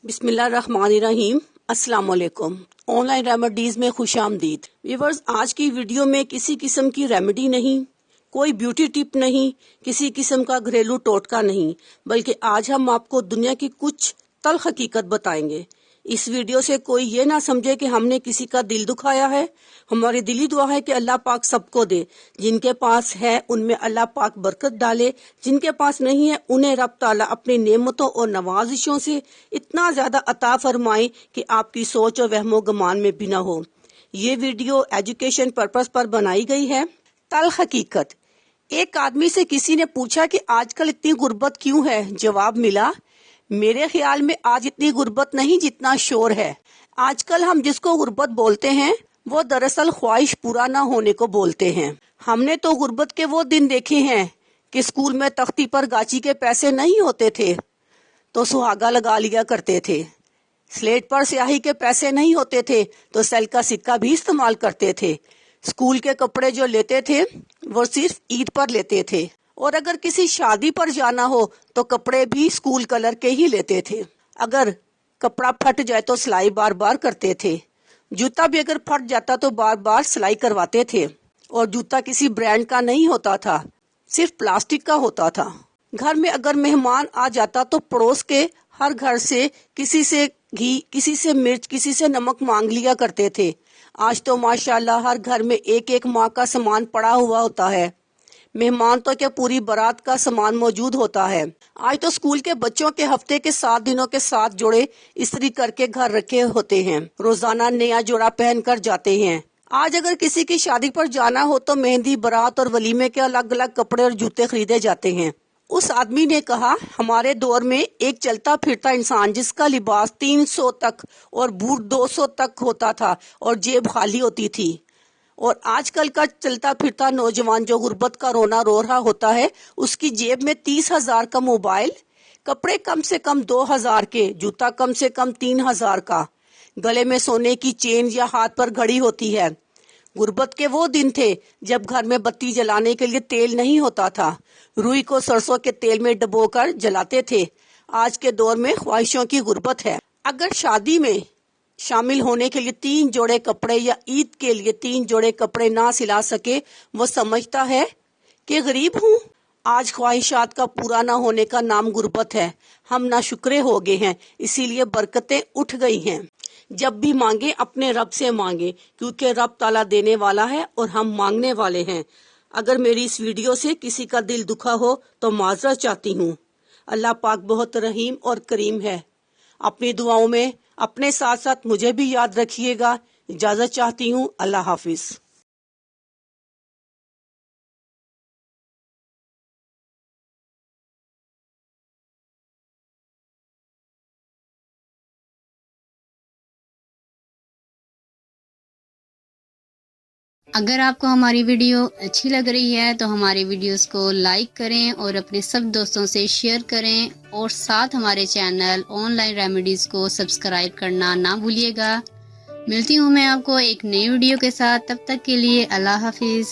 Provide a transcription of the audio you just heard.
बिस्मिल्लाहिर्रहमानिर्रहीम। अस्सलाम वालेकुम। ऑनलाइन रेमेडीज में खुश आमदीद। व्यूअर्स, आज की वीडियो में किसी किस्म की रेमेडी नहीं, कोई ब्यूटी टिप नहीं, किसी किस्म का घरेलू टोटका नहीं, बल्कि आज हम आपको दुनिया की कुछ तल्ख हकीकत बताएंगे। इस वीडियो से कोई ये ना समझे कि हमने किसी का दिल दुखाया है। हमारी दिली दुआ है कि अल्लाह पाक सबको दे। जिनके पास है उनमें अल्लाह पाक बरकत डाले, जिनके पास नहीं है उन्हें रब ताला अपनी नेमतों और नवाजिशों से इतना ज्यादा अता फरमाए कि आपकी सोच और वहमो गमान में भी ना हो। ये वीडियो एजुकेशन पर्पस पर बनाई गई है। तल्ख हकीकत। एक आदमी से किसी ने पूछा कि आजकल इतनी गुर्बत क्यों है। जवाब मिला, मेरे ख्याल में आज इतनी गुर्बत नहीं जितना शोर है। आजकल हम जिसको गुर्बत बोलते हैं वो दरअसल ख्वाहिश पूरा ना होने को बोलते हैं। हमने तो गुर्बत के वो दिन देखे हैं कि स्कूल में तख्ती पर गाची के पैसे नहीं होते थे तो सुहागा लगा लिया करते थे, स्लेट पर स्याही के पैसे नहीं होते थे तो सेल का सिक्का भी इस्तेमाल करते थे, स्कूल के कपड़े जो लेते थे वो सिर्फ ईद पर लेते थे, और अगर किसी शादी पर जाना हो तो कपड़े भी स्कूल कलर के ही लेते थे। अगर कपड़ा फट जाए तो सिलाई बार बार करते थे। जूता भी अगर फट जाता तो बार बार सिलाई करवाते थे, और जूता किसी ब्रांड का नहीं होता था, सिर्फ प्लास्टिक का होता था। घर में अगर मेहमान आ जाता तो पड़ोस के हर घर से किसी से घी, किसी से मिर्च, किसी से नमक मांग लिया करते थे। आज तो माशाल्लाह हर घर में एक एक माह का सामान पड़ा हुआ होता है। मेहमान तो क्या पूरी बारात का सामान मौजूद होता है। आज तो स्कूल के बच्चों के हफ्ते के 7 दिनों के 7 जोड़े इस्त्री करके घर रखे होते हैं। रोजाना नया जोड़ा पहन कर जाते हैं। आज अगर किसी की शादी पर जाना हो तो मेहंदी, बारात और वलीमे के अलग अलग कपड़े और जूते खरीदे जाते हैं। उस आदमी ने कहा, हमारे दौर में एक चलता फिरता इंसान जिसका लिबास 300 तक और बूट 200 तक होता था और जेब खाली होती थी, और आजकल का चलता फिरता नौजवान जो गुर्बत का रोना रो रहा होता है उसकी जेब में 30,000 का मोबाइल, कपड़े कम से कम 2,000 के, जूता कम से कम 3,000 का, गले में सोने की चेन या हाथ पर घड़ी होती है। गुर्बत के वो दिन थे जब घर में बत्ती जलाने के लिए तेल नहीं होता था। रुई को सरसों के तेल में डुबोकर जलाते थे। आज के दौर में ख्वाहिशों की गुर्बत है। अगर शादी में शामिल होने के लिए 3 जोड़े कपड़े या ईद के लिए 3 जोड़े कपड़े ना सिला सके, वो समझता है कि गरीब हूँ। आज ख्वाहिशात का पूरा ना होने का नाम गुर्बत है। हम नाशुक्रे हो गए हैं, इसीलिए बरकतें उठ गई हैं। जब भी मांगे अपने रब से मांगे, क्योंकि रब ताला देने वाला है और हम मांगने वाले हैं। अगर मेरी इस वीडियो से किसी का दिल दुखा हो तो माजरत चाहती हूँ। अल्लाह पाक बहुत रहीम और करीम है। अपनी दुआओं में अपने साथ साथ मुझे भी याद रखिएगा। इजाजत चाहती हूँ। अल्लाह हाफिज। अगर आपको हमारी वीडियो अच्छी लग रही है तो हमारी वीडियोस को लाइक करें और अपने सब दोस्तों से शेयर करें, और साथ हमारे चैनल ऑनलाइन रेमेडीज को सब्सक्राइब करना ना भूलिएगा। मिलती हूँ मैं आपको एक नई वीडियो के साथ। तब तक के लिए अल्लाह हाफिज।